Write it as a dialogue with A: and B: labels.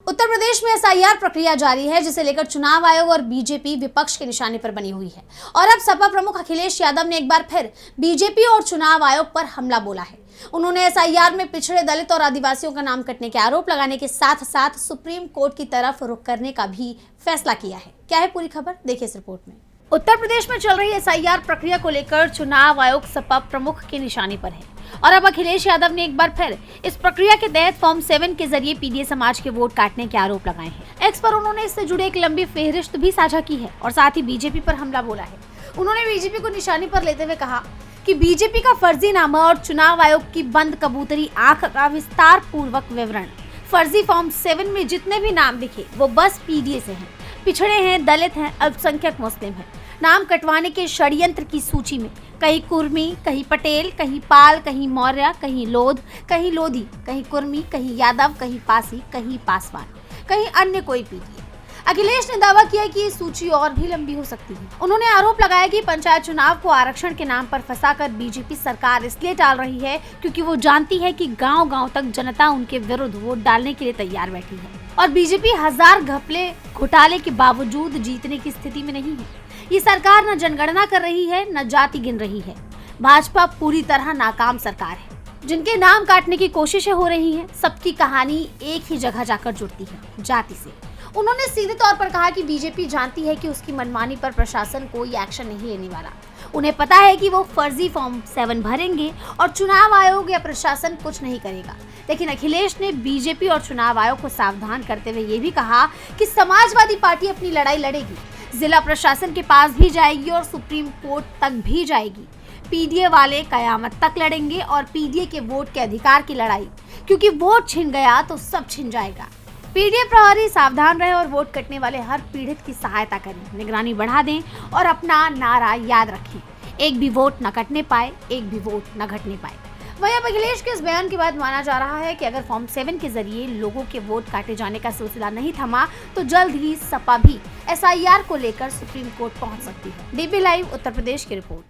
A: उत्तर प्रदेश में एसआईआर प्रक्रिया जारी है, जिसे लेकर चुनाव आयोग और बीजेपी विपक्ष के निशाने पर बनी हुई है। और अब सपा प्रमुख अखिलेश यादव ने एक बार फिर बीजेपी और चुनाव आयोग पर हमला बोला है। उन्होंने एसआईआर में पिछड़े, दलित और आदिवासियों का नाम कटने के आरोप लगाने के साथ साथ सुप्रीम कोर्ट की तरफ रुख करने का भी फैसला किया है। क्या है पूरी खबर, देखिए इस रिपोर्ट में। उत्तर प्रदेश में चल रही एसआईआर प्रक्रिया को लेकर चुनाव आयोग सपा प्रमुख के निशाने पर है और अब अखिलेश यादव ने एक बार फिर इस प्रक्रिया के तहत फॉर्म 7 के जरिए पीडीए समाज के वोट काटने के आरोप लगाए हैं। एक्स पर उन्होंने इससे जुड़े एक लंबी फेहरिस्त भी साझा की है और साथ ही बीजेपी पर हमला बोला है। उन्होंने बीजेपी को निशाने पर लेते हुए कहा कि बीजेपी का फर्जीनामा और चुनाव आयोग की बंद कबूतरी आंख का विस्तार पूर्वक विवरण। फर्जी फॉर्म 7 में जितने भी नाम दिखे वो बस पीडीए से हैं, पिछड़े हैं, दलित हैं, अल्पसंख्यक मुस्लिम हैं। नाम कटवाने के षड्यंत्र की सूची में कहीं कुर्मी, कहीं पटेल, कहीं पाल, कहीं मौर्य, कहीं लोध, कहीं लोधी, कहीं कुर्मी, कहीं यादव, कहीं पासी, कहीं पासवान, कहीं अन्य कोई पीडीए। अखिलेश ने दावा किया कि ये सूची और भी लंबी हो सकती है। उन्होंने आरोप लगाया कि पंचायत चुनाव को आरक्षण के नाम पर फंसाकर बीजेपी सरकार इसलिए टाल रही है क्योंकि वो जानती है कि गांव-गांव तक जनता उनके विरुद्ध वोट डालने के लिए तैयार बैठी है और बीजेपी हजार घपले घोटाले के बावजूद जीतने की स्थिति में नहीं है। ये सरकार न जनगणना कर रही है, न जाति गिन रही है। भाजपा पूरी तरह नाकाम सरकार है। जिनके नाम काटने की कोशिशें हो रही हैं, सबकी कहानी एक ही जगह जाकर जुड़ती है, जाति से। उन्होंने सीधे तौर पर कहा कि बीजेपी जानती है कि उसकी मनमानी पर प्रशासन कोई एक्शन नहीं लेने वाला। उन्हें पता है कि वो फर्जी फॉर्म 7 भरेंगे और चुनाव आयोग या प्रशासन कुछ नहीं करेगा। लेकिन अखिलेश ने बीजेपी और चुनाव आयोग को सावधान करते हुए ये भी कहा कि समाजवादी पार्टी अपनी लड़ाई लड़ेगी, जिला प्रशासन के पास भी जाएगी और सुप्रीम कोर्ट तक भी जाएगी। पीडीए वाले कयामत तक लड़ेंगे और पीडीए के वोट के अधिकार की लड़ाई, क्योंकि वोट छिन गया तो सब छिन जाएगा। पीडीए प्रहरी सावधान रहे और वोट कटने वाले हर पीड़ित की सहायता करें, निगरानी बढ़ा दें और अपना नारा याद रखें, एक भी वोट न कटने पाए, एक भी वोट न घटने पाए। वहीं अब अखिलेश के इस बयान के बाद माना जा रहा है कि अगर फॉर्म 7 के जरिए लोगों के वोट काटे जाने का सिलसिला नहीं थमा तो जल्द ही सपा भी एसआईआर को लेकर सुप्रीम कोर्ट पहुंच सकती है। डीबी लाइव उत्तर प्रदेश की रिपोर्ट।